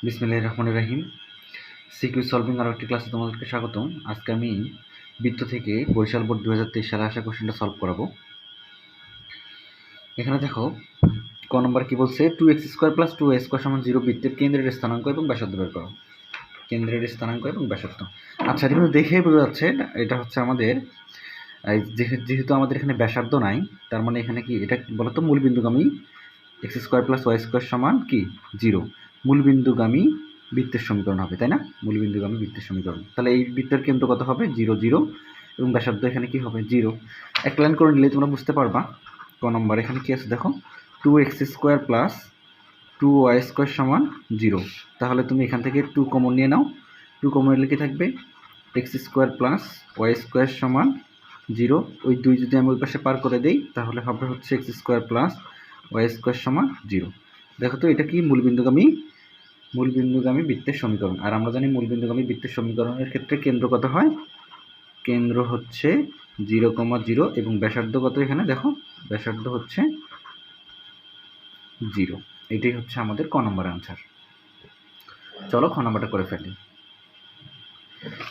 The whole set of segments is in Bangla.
বিসমিল্লাহির রহমানির রহিম। সিকিউ সলভিং আরও একটি ক্লাসে তোমাদেরকে স্বাগতম। আজকে আমি বৃত্ত থেকে বরিশাল বোর্ড 2023 সালে আসা কোশ্চেনটা সলভ করাবো। এখানে দেখো ক নম্বর কি বলছে, 2x² + 2y² = 0 বৃত্তের কেন্দ্রের স্থানাঙ্ক এবং ব্যাসার্ধ বের করো। কেন্দ্রের স্থানাঙ্ক এবং ব্যাসার্ধ। আচ্ছা, এটা কিন্তু দেখেই বোঝা যাচ্ছে এটা হচ্ছে আমাদের যেহেতু আমাদের এখানে ব্যাসার্ধ নাই, তার মানে এখানে কি এটা বলতো মূলবিন্দুগামী x² + y² কি 0 মূলবিন্দুগামী বৃত্তের সমীকরণ হবে, তাই না? মূলবিন্দুগামী বৃত্তের সমীকরণ। তাহলে এই বৃত্তের কেন্দ্র কত হবে? 0 0 এবং ব্যাসার্ধ এখানে কি হবে? 0। এক লাইন করে নিলে তোমরা বুঝতে পারবা। ক নম্বর এখানে কি আছে দেখো, 2x² + 2y² = 0। তাহলে তুমি এখান থেকে 2 কমন নিয়ে নাও। 2 কমন নিলে কি থাকবে? x² + y² = 0। ওই 2 যদি আমি ওই পাশে পার করে দিই তাহলে হবে হচ্ছে x² + y² = 0। দেখো তো এটা কি মূলবিন্দুগামী বৃত্তের সমীকরণ। আর আমরা জানি মূলবিন্দুগামী বৃত্তের সমীকরণের ক্ষেত্রে কেন্দ্র কত হয়? কেন্দ্র হচ্ছে 0, 0 এবং ব্যাসার্ধ কত? এখানে দেখো ব্যাসার্ধ হচ্ছে 0। এটাই হচ্ছে আমাদের ক নম্বর আনসার। চলো খ নম্বরটা করে ফেলি।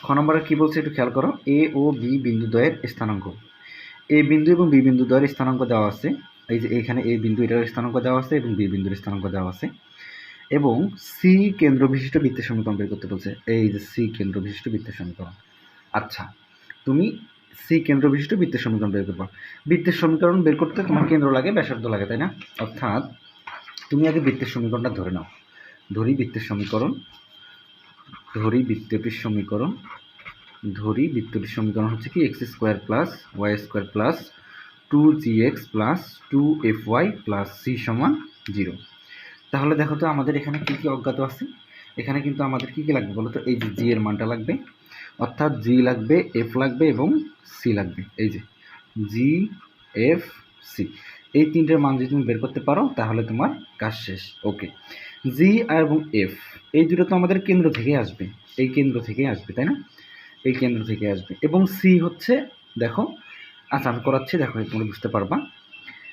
খ নম্বরে কি বলছে একটু খেয়াল করো। এ ও বি বিন্দুদ্বয়ের স্থানাঙ্ক। এ বিন্দু এবং বি বিন্দুদ্বয়ের স্থানাঙ্ক দেওয়া আছে। এই যে এখানে এ বিন্দু এটার স্থানাঙ্ক দেওয়া আছে এবং বি বিন্দুর স্থানাঙ্ক দেওয়া আছে। এবং সি কেন্দ্র বিশিষ্ট বৃত্তের সমীকরণ বের করতে বলছে। এই যে সি কেন্দ্র বিশিষ্ট বৃত্তের সমীকরণ। আচ্ছা, তুমি সি কেন্দ্র বিশিষ্ট বৃত্তের সমীকরণ বের করবা। বৃত্তের সমীকরণ বের করতে তোমার কেন্দ্র লাগে, ব্যাসার্ধ লাগে, তাই না? অর্থাৎ তুমি আগে বৃত্তের সমীকরণটা ধরে নাও। ধরি বৃত্তের সমীকরণ হচ্ছে কি x² + y² + 2gx + 2fy + c = 0। তাহলে দেখো তো আমাদের এখানে কি কি অজ্ঞাত আছে। এখানে কিন্তু আমাদের কি কি লাগবে বলো তো? এই যে জি এর মানটা লাগবে, অর্থাৎ জি লাগবে, এফ লাগবে এবং সি লাগবে। এই যে জি, এফ, সি, এই তিনটের মান যদি তুমি বের করতে পারো তাহলে তোমার কাজ শেষ। ওকে, জি এবং এফ এই দুটো তো আমাদের কেন্দ্র থেকে আসবে, এই কেন্দ্র থেকে আসবে, তাই না? এই কেন্দ্র থেকে আসবে। এবং সি হচ্ছে দেখো, আচ্ছা আমি করাচ্ছি, দেখো তোমরা বুঝতে পারবা।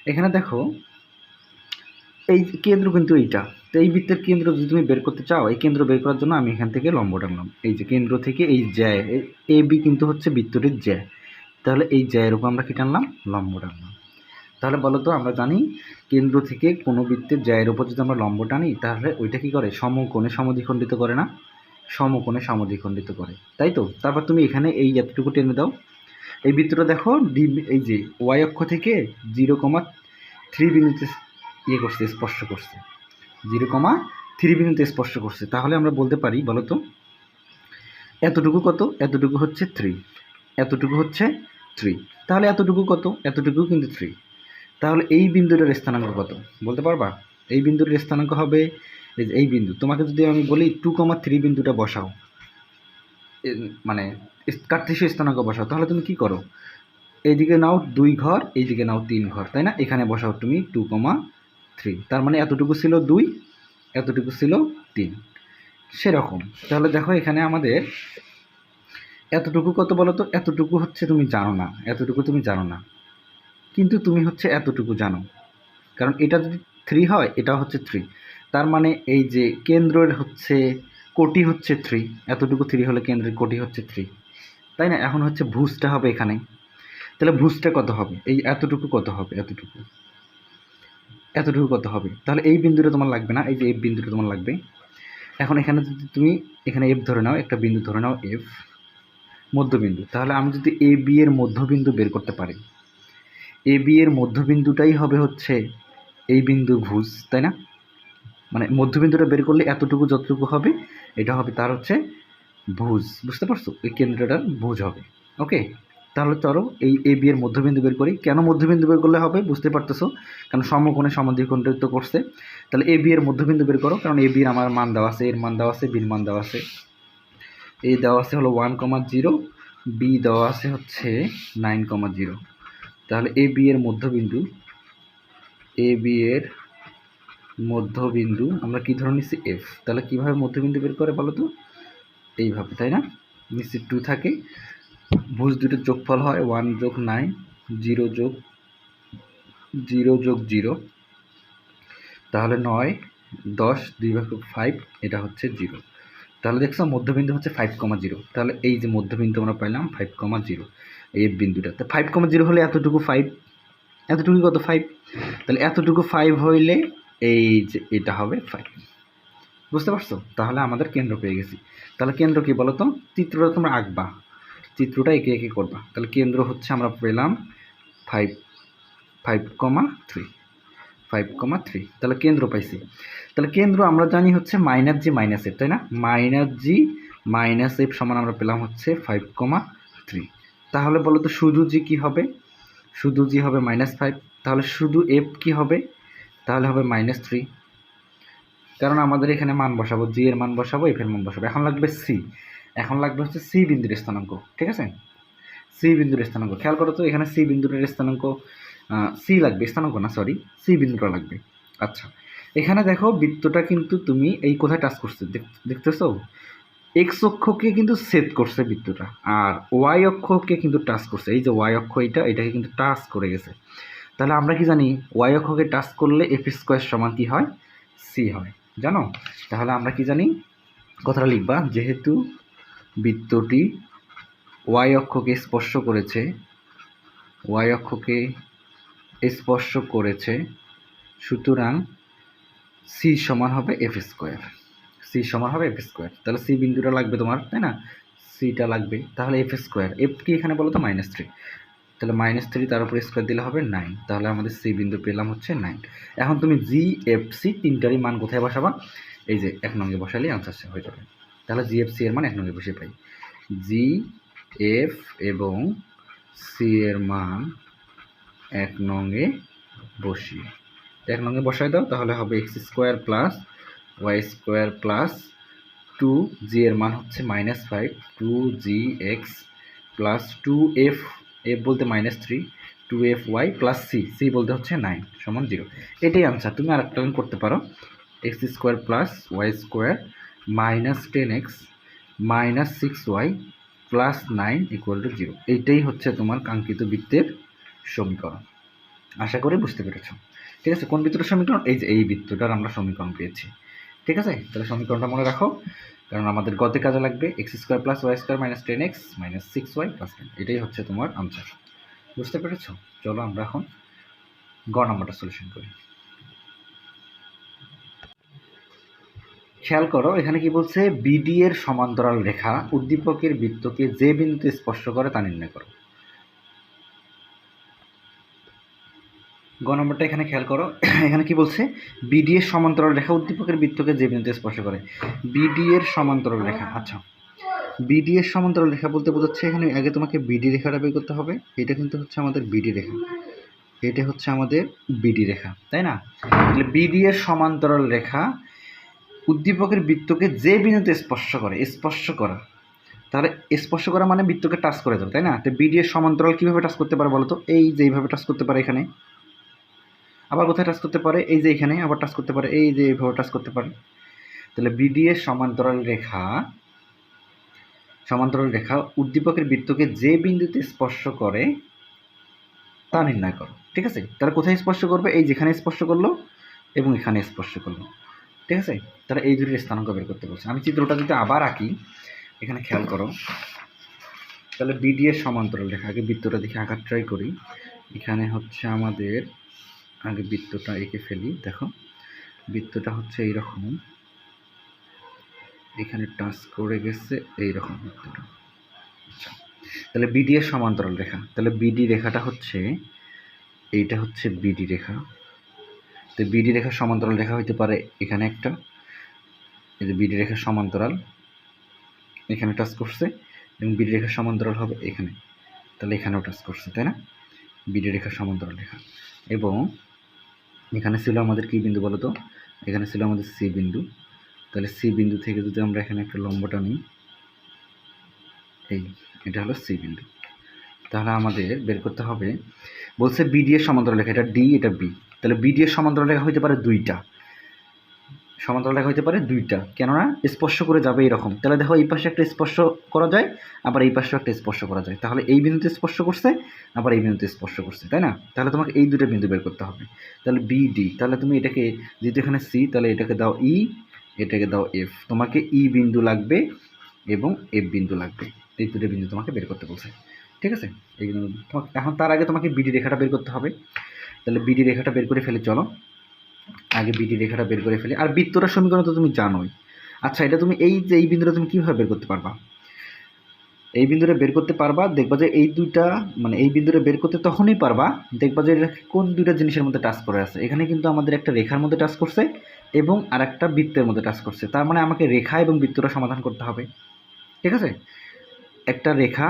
এখানে দেখো এই কেন্দ্র কিন্তু এইটা। তো এই বৃত্তের কেন্দ্র যদি তুমি বের করতে চাও, এই কেন্দ্র বের করার জন্য আমি এখান থেকে লম্ব টানলাম। এই যে কেন্দ্র থেকে এই জ্যায়, এ বি কিন্তু হচ্ছে বৃত্তটির জ্যায়। তাহলে এই জ্যায়ের উপর আমরা কি টানলাম? লম্ব টানলাম। তাহলে বলো তো, আমরা জানি কেন্দ্র থেকে কোনো বৃত্তের জ্যায়ের উপর যদি আমরা লম্ব টানি তাহলে ওইটা কি করে? সমকোণে সমদ্বিখণ্ডিত করে না? সমকোণে সমদ্বিখণ্ডিত করে, তাই তো? তারপর তুমি এখানে এই এতটুকু টেনে দাও। এই বৃত্তটা দেখো এই যে ওয়াই অক্ষ থেকে 0,3 বিন্দুতে করছে, স্পর্শ করছে। 0,3 বিন্দুতে স্পর্শ করছে। তাহলে আমরা বলতে পারি, বলো তো এতটুকু কত? এতটুকু হচ্ছে 3, এতটুকু হচ্ছে 3। তাহলে এতটুকু কত? এতটুকু কিন্তু 3। তাহলে এই বিন্দুটার স্থানাঙ্ক কত বলতে পারবা? এই বিন্দুটার স্থানাঙ্ক হবে এই বিন্দু। তোমাকে যদি আমি বলি 2,3 বিন্দুটা বসাও, মানে কার্তেশীয় স্থানাঙ্ক বসাও, তাহলে তুমি কি করো? এইদিকে নাও 2 ঘর, এইদিকে নাও 3 ঘর, তাই না? এখানে বসাও তুমি 2,3। তার মানে এতটুকু ছিল 2, এতটুকু ছিল 3, সেরকম। তাহলে দেখো এখানে আমাদের এতটুকু কত বলো তো? এতটুকু হচ্ছে তুমি জানো না, এতটুকু তুমি জানো না, কিন্তু তুমি হচ্ছে এতটুকু জানো। কারণ এটা যদি 3 হয়, এটা হচ্ছে 3। তার মানে এই যে কেন্দ্রের হচ্ছে কোটি হচ্ছে 3, এতটুকু 3 হলে কেন্দ্রের কোটি হচ্ছে 3, তাই না? এখন হচ্ছে ভুজটা হবে এখানে। তাহলে ভুজটা কত হবে? এই এতটুকু কত হবে? এতটুকু কত হবে? তাহলে এই বিন্দুটা তোমার লাগবে না, এই যে এফ বিন্দুটা তোমার লাগবে। এখন এখানে যদি তুমি এখানে এফ ধরে নাও, একটা বিন্দু ধরে নাও এফ, মধ্যবিন্দু। তাহলে আমি যদি এ বি এর মধ্যবিন্দু বের করতে পারি, এ বি এর মধ্যবিন্দুটাই হবে হচ্ছে এই বিন্দুর ভুজ, তাই না? মানে মধ্যবিন্দুটা বের করলে এতটুকু যতটুকু হবে এটা হবে তার হচ্ছে ভুজ। বুঝতে পারছো? এই কেন্দ্রটার ভুজ হবে। ওকে, তাহলে চলো এই এ বি এর মধ্যবিন্দু বের করি। কেন মধ্যবিন্দু বের করলে হবে বুঝতে পারতেছো? কারণ সমকোণে সমদ্বিখণ্ডিত করছে। তাহলে এ বি এর মধ্যবিন্দু বের করো, কারণ এ বি এর আমার মান দেওয়া আছে, এর মান দেওয়া আছে, বির মান দেওয়া আছে। এ দেওয়া আছে হলো 1,0, বি দেওয়া আছে হচ্ছে 9,0। তাহলে এ বি এর মধ্যবিন্দু, এ বি এর মধ্যবিন্দু আমরা কি ধরে নিচ্ছি? এফ। তাহলে কিভাবে মধ্যবিন্দু বের করে বলো তো? এইভাবে, তাই না? নিচে 2 থাকে, ভুজ দুটোর যোগফল হয় 1 + 9, 0 + 0 + 0, তাহলে 9, 10/5 এটা হচ্ছে 0। তাহলে দেখছো মধ্যবিন্দু হচ্ছে 5,0। তাহলে এই যে মধ্যবিন্দু আমরা পাইলাম 5,0, এই বিন্দুটা। তো 5,0 হলে এতটুকু 5, এতটুকু কত 5, তাহলে এতটুকু 5 হইলে এই যে এটা হবে 5। বুঝতে পারছো? তাহলে আমাদের কেন্দ্র পেয়ে গেছি। তাহলে কেন্দ্র কি বলো তো? চিত্রটা তোমরা আঁকবা, চিত্রটা এঁকে এঁকে করবা। তাহলে কেন্দ্র হচ্ছে আমরা পেলাম 5,3, 5,3। তাহলে কেন্দ্র পাইছি। তাহলে কেন্দ্র আমরা জানি হচ্ছে -g-f, তাই না? -g-f সমান আমরা পেলাম হচ্ছে 5,3। তাহলে বলো তো শুধু জি কি হবে? শুধু জি হবে -5। তাহলে শুধু এফ কি হবে? তাহলে হবে -3। কারণ আমাদের এখানে মান বসাবো, জি এর মান বসাবো, এফ এর মান বসাবো। এখন লাগবে সি, এখন লাগবে হচ্ছে সি বিন্দুর স্থানাঙ্ক। ঠিক আছে, সি বিন্দুর স্থানাঙ্ক খেয়াল করো তো, এখানে সি বিন্দুর স্থানাঙ্ক সি লাগবে, স্থানাঙ্ক না সরি, সি বিন্দুটা লাগবে। আচ্ছা, এখানে দেখো বৃত্তটা কিন্তু তুমি এই কোথায় টাচ করছে দেখতেছো? এক্স অক্ষকে কিন্তু ছেদ করছে বৃত্তটা, আর ওয়াই অক্ষকে কিন্তু টাচ করছে। এই যে ওয়াই অক্ষ এটাকে কিন্তু টাচ করে গেছে। তাহলে আমরা কি জানি? ওয়াই অক্ষকে টাচ করলে এফ স্কোয়ার সমান কি হয়? সি হয়, জানো? তাহলে আমরা কি জানি? কথাটা লিখবা, যেহেতু বৃত্তটি ওয়াই অক্ষকে স্পর্শ করেছে, ওয়াই অক্ষকে স্পর্শ করেছে, সুতরাং সি সমান হবে এফ স্কোয়ার। সি সমান হবে এফ স্কোয়ার। তাহলে সি বিন্দুটা লাগবে তোমার, তাই না? সিটা লাগবে। তাহলে এফ স্কোয়ার, এফ কি এখানে বলো তো? -3। তাহলে -3 তার উপরে স্কোয়ার দিলে হবে 9। তাহলে আমাদের সি বিন্দু পেলাম হচ্ছে 9। এখন তুমি জি এফ সি তিনটারই মান কোথায় বসাবা? এই যে 1 নঙ্গে বসালেই আনসার হয়ে যাবে। তাহলে জি এফ সি এর মান 1 নঙ্গে বসে পাই। জি এফ এবং সি এর মান 1 নঙ্গে বসিয়ে 1 নঙ্গে বসাই দাও, তাহলে হবে x² plus y square plus 2g এর মান হচ্ছে -5, 2gx প্লাস 2f, f বলতে -3, 2fy প্লাস c বলতে হচ্ছে 9 সমান 0। এটাই আনসার। তুমি আরেকটা লাইন করতে পারো, x² plus y square -10x -6y plus 9 = 0। এইটাই হচ্ছে তোমার কাঙ্ক্ষিত বৃত্তের সমীকরণ। আশা করি বুঝতে পেরেছ। ঠিক আছে, কোন বৃত্তটার সমীকরণ? এই যে এই বৃত্তটার আমরা সমীকরণ পেয়েছি। ঠিক আছে, তাহলে সমীকরণটা মনে রাখো, কারণ আমাদের গতে কাজে লাগবে। x² plus y square -10x -6y plus 9, এটাই হচ্ছে তোমার আনসার। বুঝতে পেরেছ? চলো আমরা এখন গ নাম্বারটা সলিউশন করি। খেয়াল করো, এখানে কি বলছে? বিডি এর সমান্তরাল রেখা উদ্দীপকের বৃত্তকে যে বিন্দুতে স্পর্শ করে তা নির্ণয় করো। গ নম্বরটা এখানে খেয়াল করো, এখানে কি বলছে? বিডি এর সমান্তরাল রেখা উদ্দীপকের বৃত্তকে যে বিন্দুতে স্পর্শ করে। বিডি এর সমান্তরাল রেখা, আচ্ছা, বিডি এর সমান্তরাল রেখা বলতে বোঝাচ্ছে এখানে আগে তোমাকে বিডি রেখাটা বের করতে হবে। এটা কিন্তু হচ্ছে আমাদের বিডি রেখা, এটা হচ্ছে আমাদের বিডি রেখা, তাই না? তাহলে বিডি এর সমান্তরাল রেখা উদ্দীপকের বৃত্তকে যে বিন্দুতে স্পর্শ করে, স্পর্শ করা, তাহলে স্পর্শ করা মানে বৃত্তকে টাচ করে যাবে, তাই না? তো বিডি এর সমান্তরাল কিভাবে টাচ করতে পারে বলো তো? এই যে এইভাবে টাচ করতে পারে, এখানে আবার কোথায় টাচ করতে পারে? এই যে এখানে আবার টাচ করতে পারে, এই যে এইভাবে টাচ করতে পারে। তাহলে বিডি এর সমান্তরাল রেখা উদ্দীপকের বৃত্তকে যে বিন্দুতে স্পর্শ করে তা নির্ণয় করো। ঠিক আছে, তাহলে কোথায় স্পর্শ করবে? এই যেখানে স্পর্শ করলো এবং এখানে স্পর্শ করলো। ঠিক আছে, তাহলে এই দুটির স্থানাঙ্ক বের করতে বলছে। আমি চিত্রটা যদি আবার আঁকি, এখানে খেয়াল করো, তাহলে বিডি এর সমান্তরাল রেখা, আগে বৃত্তটা দেখে আঁকার ট্রাই করি। এখানে হচ্ছে আমাদের, আগে বৃত্তটা এঁকে ফেলি। দেখো বৃত্তটা হচ্ছে এইরকম, এখানে টাচ করে গেছে এইরকম বৃত্তটা। আচ্ছা, তাহলে বিডি এর সমান্তরাল রেখা, তাহলে বিডি রেখাটা হচ্ছে এইটা হচ্ছে বিডি রেখা। তো বিডি রেখার সমান্তরাল রেখা হইতে পারে এখানে একটা, এই যে বিডি রেখার সমান্তরাল এখানে টাচ করছে, এবং বিডি রেখার সমান্তরাল হবে এখানে, তাহলে এখানেও টাচ করছে, তাই না? বিডি রেখার সমান্তরাল রেখা। এবং এখানে ছিল আমাদের কি বিন্দু বলো তো? এখানে ছিল আমাদের সি বিন্দু। তাহলে সি বিন্দু থেকে যদি আমরা এখানে একটা লম্বটা নিই, এই এটা হলো সি বিন্দু। তাহলে আমাদের বের করতে হবে, বলছে বিডি এর সমান্তরাল রেখা, এটা ডি এটা বি। তাহলে বিডি এর সমান্তরাল রেখা হইতে পারে দুইটা, সমান্তরাল রেখা হতে পারে দুইটা, কেননা স্পর্শ করে যাবে এরকম। তাহলে দেখো এই পাশে একটা স্পর্শ করা যায়, আবার এই পাশেও একটা স্পর্শ করা যায়। তাহলে এই বিন্দুতে স্পর্শ করছে, আবার এই বিন্দুতে স্পর্শ করছে, তাই না? তাহলে তোমাকে এই দুটো বিন্দু বের করতে হবে। তাহলে বিডি, তাহলে তুমি এটাকে যেহেতু এখানে সি, তাহলে এটাকে দাও ই, এটাকে দাও এফ। তোমাকে ই বিন্দু লাগবে এবং এফ বিন্দু লাগবে, এই দুটো বিন্দু তোমাকে বের করতে বলছে। ঠিক আছে, এই বিন্দু তোমাকে এখন তার আগে তোমাকে বিডি রেখাটা বের করতে হবে। তাহলে বিডি রেখাটা বের করে ফেলে, চলো আগে বিডি রেখাটা বের করে ফেলি। আর বৃত্তটার সমীকরণ তো তুমি জানোই। আচ্ছা, এটা তুমি এই যে এই বিন্দুটা তুমি কীভাবে বের করতে পারবা? এই বিন্দুটা বের করতে পারবা, দেখবা যে এই দুইটা মানে এই বিন্দুটা বের করতে তখনই পারবা দেখবা যে এটা কোন দুইটা জিনিসের মধ্যে টাচ করে আছে। এখানে কিন্তু আমাদের একটা রেখার মধ্যে টাচ করছে এবং আর একটা বৃত্তের মধ্যে টাচ করছে। তার মানে আমাকে রেখা এবং বৃত্তটা সমাধান করতে হবে। ঠিক আছে, একটা রেখা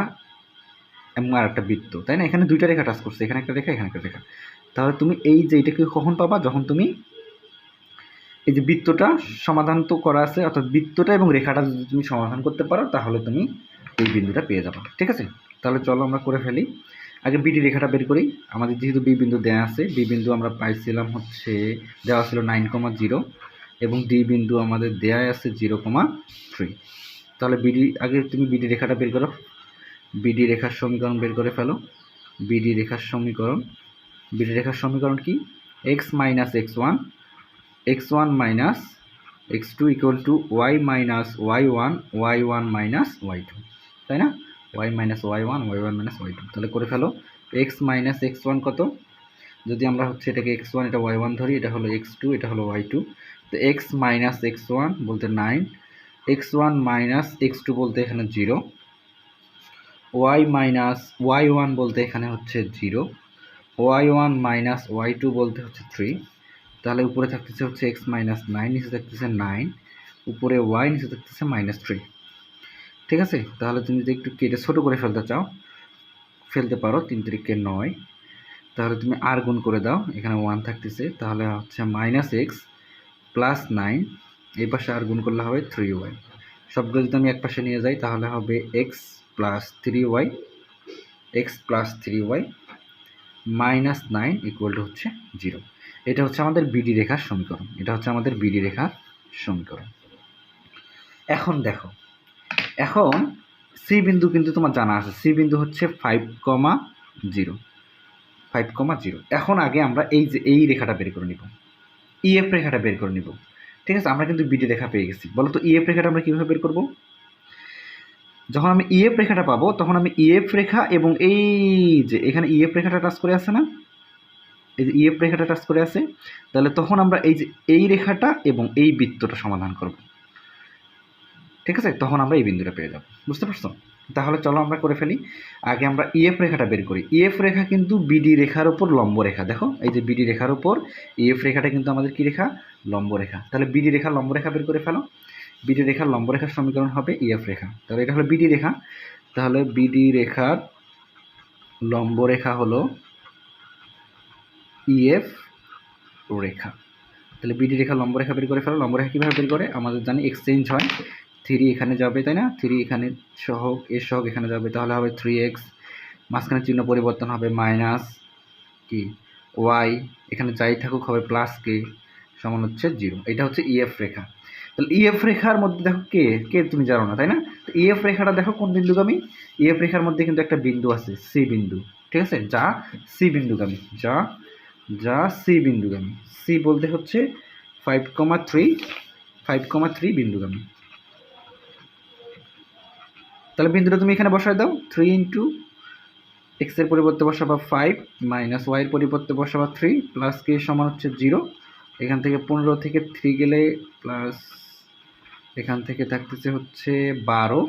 এবং আর একটা বৃত্ত, তাই না? এখানে দুইটা রেখা টাচ করছে, এখানে একটা রেখা, এখানে একটা রেখা। তাহলে তুমি এই যে এটাকে কখন পাবা? যখন তুমি এই যে বৃত্তটা সমাধান তো করা আছে, অর্থাৎ বৃত্তটা এবং রেখাটা যদি তুমি সমাধান করতে পারো তাহলে তুমি এই বিন্দুটা পেয়ে যাবে। ঠিক আছে, তাহলে চলো আমরা করে ফেলি। আগে বিডি রেখাটা বের করি। আমাদের যেহেতু বি বিন্দু দেওয়া আছে, বি বিন্দু আমরা পাইছিলাম হচ্ছে দেওয়া ছিল 9,0 এবং ডি বিন্দু আমাদের দেওয়া আছে 0,3। তাহলে বিডি আগে তুমি বিডি রেখাটা বের করো। বিডি রেখার সমীকরণ বের করে ফেলো। বিডি রেখার সমীকরণ কি? X minus x1 x1 minus x2 equal to y minus y1 y1 minus y2, তাই না? y minus y1 y1 minus y2। তাহলে করে ফেলো। x মাইনাস x1 কত? যদি আমরা হচ্ছে এটাকে x1 এটা y1 ধরি, এটা হলো x2 এটা হলো y2। তো x মাইনাস x1 বলতে 9, x1 মাইনাস x2 বলতে এখানে 0, y মাইনাস y1 বলতে এখানে হচ্ছে 0, y1 মাইনাস y2 বলতে হচ্ছে 3। তাহলে উপরে থাকতেছে হচ্ছে x মাইনাস 9, নিচে থাকতেছে 9, উপরে y, নিচে থাকতেছে -3। ঠিক আছে, তাহলে তুমি যদি একটু কেটে ছোটো করে ফেলতে চাও ফেলতে পারো, 3 × 9। তাহলে তুমি আর গুণ করে দাও, এখানে 1 থাকতেছে, তাহলে হচ্ছে -x প্লাস 9, এই পাশে আর গুণ করলে হবে 3y। সবগুলো যদি আমি এক পাশে নিয়ে যাই তাহলে হবে x plus 3y minus 9 equal to হচ্ছে 0। এটা হচ্ছে আমাদের বিডি রেখার সমীকরণ। এখন দেখো, এখন সি বিন্দু কিন্তু তোমার জানা আছে, সি বিন্দু হচ্ছে 5,0। এখন আগে আমরা এই যে এই রেখাটা বের করে নিব, ইএফ রেখাটা বের করে নিব। ঠিক আছে, আমরা কিন্তু বিডি রেখা পেয়ে গেছি। বলো তো ইএফ রেখাটা আমরা কীভাবে বের করব? যখন আমি ইএফ রেখাটা পাবো তখন আমি ইএফ রেখা এবং এই যে এখানে ইএফ রেখাটা টাচ করে আছে না, এই যে ইএফ রেখাটা টাচ করে আছে, তাহলে তখন আমরা এই যে এই রেখাটা এবং এই বৃত্তটা সমাধান করব। ঠিক আছে, তখন আমরা এই বিন্দুটা পেয়ে যাব। বুঝতে পারছো? তাহলে চলো আমরা করে ফেলি। আগে আমরা ইএফ রেখাটা বের করি। ইএফ রেখা কিন্তু বিডি রেখার উপর লম্ব রেখা। দেখো এই যে বিডি রেখার উপর ইএফ রেখাটা কিন্তু আমাদের কি রেখা? লম্ব রেখা। তাহলে বিডি রেখার লম্ব রেখা বের করে ফেলো। বিডি রেখার লম্ব রেখার সমীকরণ হবে ইএফ রেখা। তাহলে এটা হলো বিডি রেখা। তাহলে বিডি রেখার লম্ব রেখা হলো ইএফ রেখা। তাহলে বিডি রেখা লম্ব রেখা বের করে ফেলো। লম্ব রেখা কীভাবে বের করে? আমাদের জানি এক্সচেঞ্জ হয়, 3 এখানে যাবে, তাই না? 3 এখানে সহগ এর সহগ এখানে যাবে, তাহলে হবে 3x, মাঝখানে চিহ্ন পরিবর্তন হবে মাইনাস কি y, এখানে যাই থাকুক হবে প্লাস কে সমান হচ্ছে 0। এটা হচ্ছে ইএফ রেখা। তাহলে ইএফ রেখার মধ্যে দেখো কে কে তুমি জানো না, তাই না? তো ইএফ রেখাটা দেখো কোন বিন্দুগামী? ইএফ রেখার মধ্যে কিন্তু একটা বিন্দু আছে, সি বিন্দু। ঠিক আছে, যা সি বিন্দুগামী, যা সি বিন্দুগামী। সি বলতে হচ্ছে 5,3 বিন্দুগামী। তাহলে বিন্দুটা তুমি এখানে বসায় দাও। 3 × x এর পরিবর্তে বসাবা 5 মাইনাস y এর পরিবর্তে বসাবা 3 প্লাস কে সমান হচ্ছে 0। এখান থেকে 15 থেকে 3 গেলে প্লাস, এখান থেকে থাকতেছে হচ্ছে 12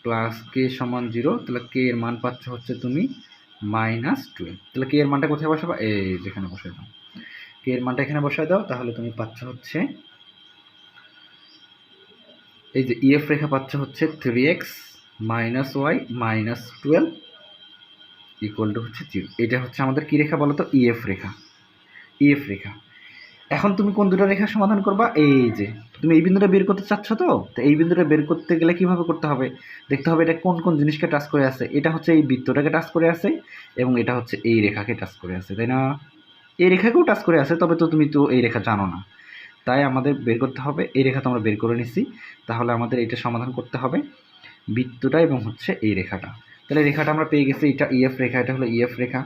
প্লাস কে সমান 0। তাহলে কে এর মান পাচ্ছ হচ্ছে তুমি -12। তাহলে কে এর মানটা কোথায় বসাবা? এই যেখানে বসায় দাও, কে এর মানটা এখানে বসায় দাও। তাহলে তুমি পাচ্ছ হচ্ছে এই যে ইএফ রেখা পাচ্ছ হচ্ছে 3x minus y minus 12 equal to হচ্ছে 0। এটা হচ্ছে আমাদের কী রেখা বলো তো? ইএফ রেখা। এখন তুমি কোন দুটো রেখা সমাধান করবা? এই যে তুমি এই বিন্দুটা বের করতে চাচ্ছ, তো এই বিন্দুটা বের করতে গেলে কীভাবে করতে হবে? দেখতে হবে এটা কোন কোন জিনিসকে টাচ করে আছে। এটা হচ্ছে এই বৃত্তটাকে টাচ করে আছে এবং এটা হচ্ছে এই রেখাকে টাচ করে আছে, তাই না? এই রেখাকেও টাচ করে আছে, তবে তো তুমি তো এই রেখা জানো না। তাই আমাদের বের করতে হবে, এই রেখা তো আমরা বের করে নিচ্ছি, তাহলে আমাদের এটা সমাধান করতে হবে বৃত্তটা এবং হচ্ছে এই রেখাটা। তাহলে রেখাটা আমরা পেয়ে গেছি, এটা ইএফ রেখা, এটা হলো ইএফ রেখা।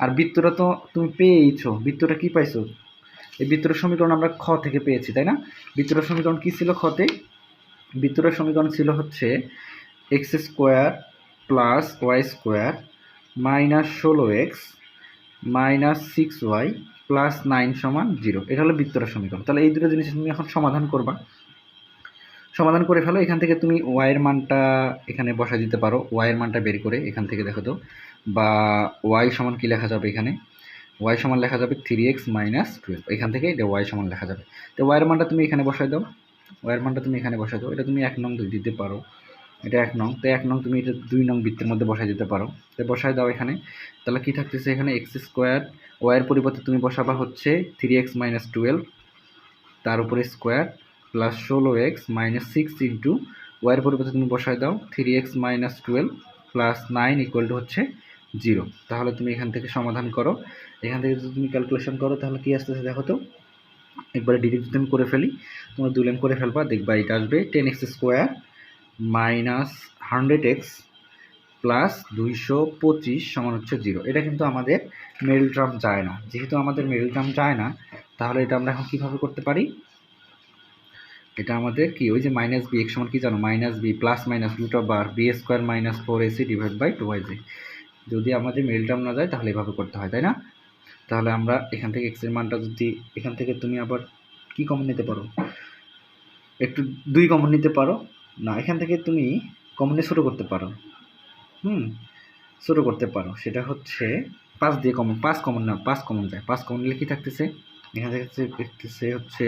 আর বৃত্তটা তো তুমি পেয়েইছো, বৃত্তটা কি পাইছো? এই বৃত্তটার সমীকরণ আমরা খ থেকে পেয়েছি, তাই না? বৃত্তটার সমীকরণ কী ছিল খতে? বৃত্তটার সমীকরণ ছিল হচ্ছে x square plus y square minus 16x minus 6y plus 9 সমান 0। এটা হলো বৃত্তটার সমীকরণ। তাহলে এই দুটো জিনিস তুমি এখন সমাধান করবা, সমাধান করে ফেলো। এখান থেকে তুমি ওয়াইয়ের মানটা এখানে বসাই দিতে পারো, ওয়াইয়ের মানটা বের করে এখান থেকে দেখো তো, বা ওয়াই সমান কী লেখা যাবে এখানে? ওয়াই সমান লেখা যাবে 3x মাইনাস 12, এখান থেকে এটা ওয়াই সমান লেখা যাবে। তো ওয়াইয়ের মানটা তুমি এখানে বসাই দাও, ওয়াইয়ের মানটা তুমি এখানে বসাই দাও। এটা তুমি 1 নং দিতে পারো, এটা 1 নং, তো 1 নং তুমি এটা 2 নং বৃত্তের মধ্যে বসাই দিতে পারো। তো বসাই দাও এখানে। তাহলে কী থাকতেছে এখানে? এক্স স্কোয়ার, ওয়াইয়ের পরিবর্তে তুমি বসাবা হচ্ছে 3x মাইনাস 12, তার উপরে square plus 16x minus 6 into ওয়াইয়ের পরিবর্তে তুমি বসাই দাও 3x minus 12 plus 9 equal to হচ্ছে 0। তাহলে তুমি এখান থেকে সমাধান করো, এখান থেকে যদি তুমি ক্যালকুলেশন করো তাহলে কী আসতেছে দেখো তো, একবারে ডিরেক্ট যদি আমি করে ফেলি, তোমরা দুলেম করে ফেলবা, দেখবা এটা আসবে 10x square minus 100x plus 225 সমান হচ্ছে 0। এটা কিন্তু আমাদের মিডল টার্ম যায় না, যেহেতু আমাদের মিডল টার্ম যায় না, তাহলে এটা আমরা এখন কীভাবে করতে পারি? এটা আমাদের কি, ওই যে মাইনাস বি এক্স সমান কি জানো? Minus b plus minus root of বার b square minus 4ac divide by 2yj। যদি আমাদের মিডল টার্ম না যায় তাহলে এভাবে করতে হয়, তাই না? তাহলে আমরা এখান থেকে এক্স এর মানটা যদি, এখান থেকে তুমি আবার কি কমন নিতে পারো? একটু 2 কমন নিতে পারো না, এখান থেকে তুমি কমনে ছোটো করতে পারো, ছোটো করতে পারো। সেটা হচ্ছে 5 দিয়ে কমন, 5 কমন না, 5 কমন যায়, 5 কমন নিলে কি থাকতেছে এখান থেকে? থাকতেছে হচ্ছে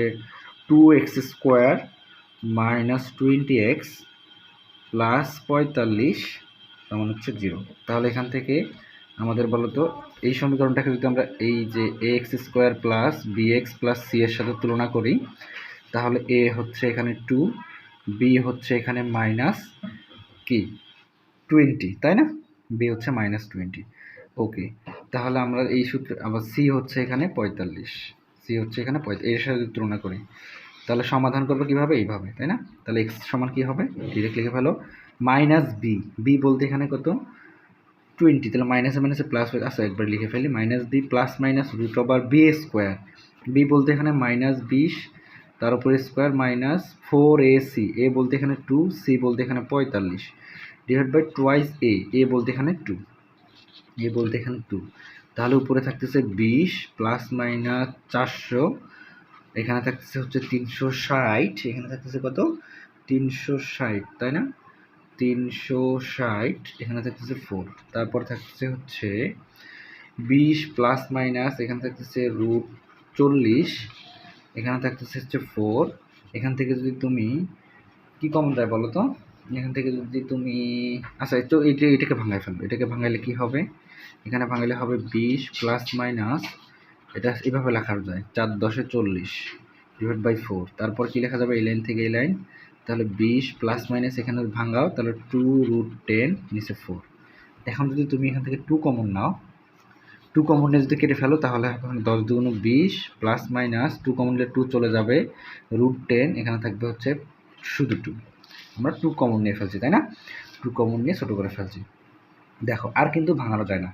2x square minus 20x plus 45 সমান হচ্ছে 0। তাহলে এখান থেকে আমাদের বলো তো, এই সমীকরণটাকে যদি আমরা এই যে ax square plus bx plus c এর সাথে তুলনা করি, তাহলে a হচ্ছে এখানে 2, b হচ্ছে এখানে মাইনাস কি 20, তাই না? b হচ্ছে মাইনাস 20। ওকে, তাহলে আমরা এই সূত্রে আবার c হচ্ছে এখানে 45, c হচ্ছে এখানে 45, এর সাথে তুলনা করি, তাহলে সমাধান করবো কীভাবে? এইভাবে, তাই না? তাহলে এক্স সমান কী হবে? ডিরেক্ট লিখে ফেলো, মাইনাস বি, বি বলতে এখানে কত? 20, তাহলে মাইনাসে মাইনাসে প্লাস হয়ে, আচ্ছা একবার লিখে ফেলি, minus b plus minus root over b square, b বলতে এখানে মাইনাস 20, তার উপরে স্কোয়ার মাইনাস 4ac, এ বলতে এখানে 2, সি বলতে এখানে 45 ডিভাইড বাই টুয়াইস এ বলতে এখানে 2, এ বলতে এখানে 2। তাহলে উপরে থাকতেছে 20 প্লাস মাইনাস 400, এখানে থাকতেছে হচ্ছে 360, এখানে থাকতেছে কত? 360, তাই না? 360, এখানে থাকতেছে 4, তারপর থাকতেছে হচ্ছে 20 প্লাস মাইনাস, এখানে থাকতেছে রুট 40, এখানে থাকতেছে হচ্ছে 4। এখান থেকে যদি তুমি কি কমন যায় বলো তো? এখান থেকে যদি তুমি, আচ্ছা তো এটাকে ভাঙাই ফেলবো, এটাকে ভাঙাইলে কি হবে? এখানে ভাঙাইলে হবে 20 প্লাস মাইনাস, এটা এভাবে লেখা যায় 4 10 40 ডিভাইড বাই 4, তারপর কি লেখা যাবে? এই লাইন থেকে এই লাইন, তাহলে 20 প্লাস মাইনাস এখানে ভাঙাও, তাহলে 2√10 নিচে 4। এখন যদি তুমি এখান থেকে 2 কমন নাও, 2 কমন নিয়ে যদি কেটে ফেলো, তাহলে এখন 10 2 20 প্লাস মাইনাস 2 কমন নিলে 2 চলে যাবে, √10, এখানে থাকবে হচ্ছে শুধু 2। আমরা 2 কমন নিয়ে ফেলছি, তাই না? 2 কমন নিয়ে ছোটো করে ফেলছি। দেখো আর কিন্তু ভাঙানো যায় না,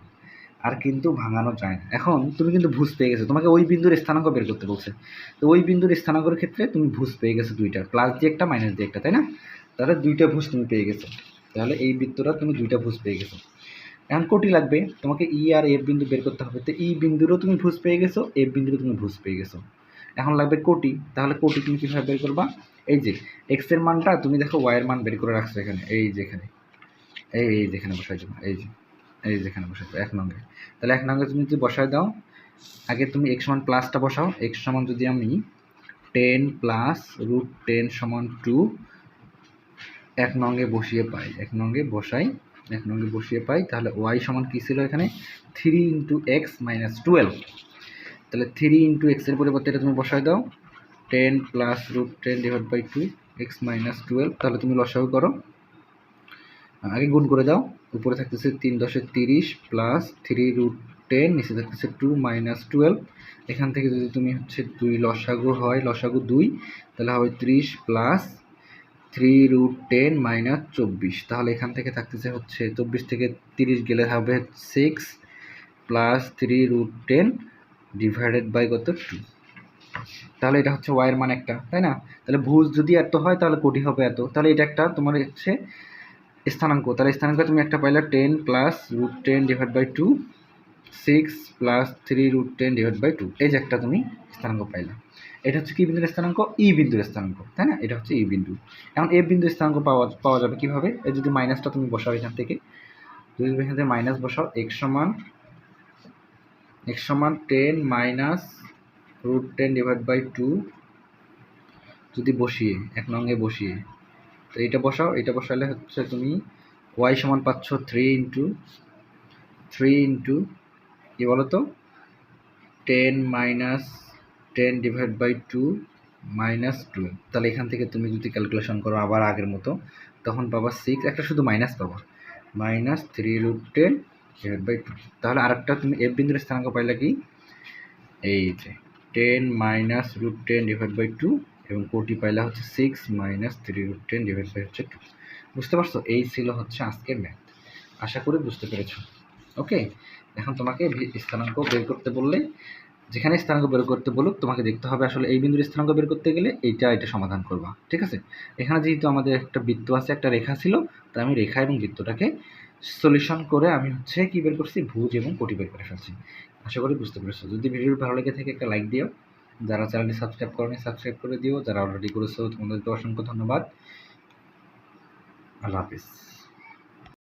আর কিন্তু ভাঙানো যায় না। এখন তুমি কিন্তু ভুজ পেয়ে গেছো, তোমাকে ওই বিন্দুর স্থানাঙ্ক বের করতে বলছে, তো ওই বিন্দুর স্থানাঙ্কের ক্ষেত্রে তুমি ভুজ পেয়ে গেছো দুইটা, প্লাস দিয়ে একটা মাইনাস দিয়ে একটা, তাই না? তাহলে দুইটা ভুজ তুমি পেয়ে গেছো, তাহলে এই বৃত্তটা তুমি দুইটা ভুজ পেয়ে গেছো। এখন কোটি লাগবে, তোমাকে ই আর এফ বিন্দু বের করতে হবে, তো ই বিন্দুরও তুমি ভুজ পেয়ে গেছো, এফ বিন্দুরও তুমি ভুজ পেয়ে গেছো। এখন লাগবে কোটি, তাহলে কোটি তুমি কীভাবে বের করবা? এই যে এক্স এর মানটা তুমি দেখো ওয়াইয়ের মান বের করে রাখছো এখানে, এই যেখানে, এই যেখানে বসাই দেবো, এই যেখানে বসাই দেবো 1 নঙ্গে। তাহলে 1 নঙ্গে তুমি যদি বসাই দাও, আগে তুমি এক্স সমান প্লাসটা বসাও, এক্স সমান যদি আমি 10 প্লাস √10 সমান 2 1 নঙ্গে বসিয়ে পাই, 1 নঙ্গে বসাই, 1 নঙ্গে বসিয়ে পাই, তাহলে ওয়াই সমান কী ছিল এখানে? 3 ইন্টু এক্স মাইনাস 12। তাহলে 3 ইন্টু এক্সের পরিবর্তে এটা তুমি বসাই দাও, 10 plus √10 divide by 2 x minus 12। তাহলে তুমি লসাগু করো, আগে গুণ করে দাও, উপরে থাকতেছে 3 10 30 প্লাস 3 10, নিচে থাকতেছে 2 মাইনাস 12। এখান থেকে যদি তুমি হচ্ছে 2 লসাগু হয়, লসাগু 2, তাহলে হবে 30 প্লাস 3√10 মাইনাস 24। তাহলে এখান থেকে থাকতেছে হচ্ছে 24 থেকে 30 গেলে হবে 6 প্লাস 3√10 ডিভাইডেড বাই কত 2। তাহলে এটা হচ্ছে ওয়াইয়ের মান একটা, তাই না? তাহলে ভুজ যদি এত হয় তাহলে কোটি হবে এত। তাহলে এটা একটা তোমার হচ্ছে স্থানাঙ্ক। তাহলে স্থানাঙ্ক তুমি একটা পাইলা 10 plus √10 divide by 2, 6 plus 3√10 divide by 2। এই যে একটা তুমি স্থানাঙ্ক পাইলা। এটা হচ্ছে কি বিন্দুর স্থানাঙ্ক? ই বিন্দুর স্থানাঙ্ক, তাই না? এটা হচ্ছে ই বিন্দু। এখন এফ বিন্দুর স্থানাঙ্ক পাওয়া যাবে কিভাবে? এই যদি মাইনাসটা তুমি বসাও এখান থেকে, যদি এখান থেকে মাইনাস বসাও, x সমান 10 মাইনাস √10 ডিভাইড বাই 2 যদি বসিয়ে এক নঙ্গে বসিয়ে, তো এটা বসাও, এটা বসালে হচ্ছে তুমি y সমান পাচ্ছ 3 ইন্টু কি বলো তো 10 মাইনাস 10 ডিভাইড বাই 2 মাইনাস 12। তাহলে এখান থেকে তুমি যদি ক্যালকুলেশন করো আবার আগের মতো, তখন পাবা 6, একটা শুধু মাইনাস পাবা, মাইনাস 3√10 ডিভাইড বাই 2। তাহলে আরেকটা তুমি এফ বিন্দুর স্থানাঙ্ক পাইলা কি? এই যে 10 মাইনাস √10 ডিভাইড বাই 2, এবং কোটি পাইলা হচ্ছে 6 মাইনাস 3√10 ডিভাইড বাই হচ্ছে 2। বুঝতে পারছো? এই ছিল হচ্ছে আজকের ম্যাথ। আশা করি বুঝতে পেরেছো। ওকে, এখন তোমাকে স্থানাঙ্ক বের করতে বললে, যেখানে স্থানাঙ্ক বের করতে বলুক, তোমাকে দেখতে হবে আসলে এই বিন্দুর স্থানাঙ্ক বের করতে গেলে এটা সমাধান করবা, ঠিক আছে? এখানে যেহেতু আমাদের একটা বৃত্ত আছে, একটা রেখা ছিল, তাই আমি রেখা এবং বৃত্তটাকে সলিউশন করে আমি হচ্ছে কি বের করছি, ভুজ এবং কোটি বের করে ফেলছি। আশা করি বুঝতে পেরেছো। যদি ভিডিও ভালো লেগে থাকে একটা লাইক দিও, যারা চ্যানেলটি সাবস্ক্রাইব করোনি সাবস্ক্রাইব করে দিও, যারা অলরেডি করেছো তোমাদেরকে অসংখ্য ধন্যবাদ। আল্লাহ হাফিজ।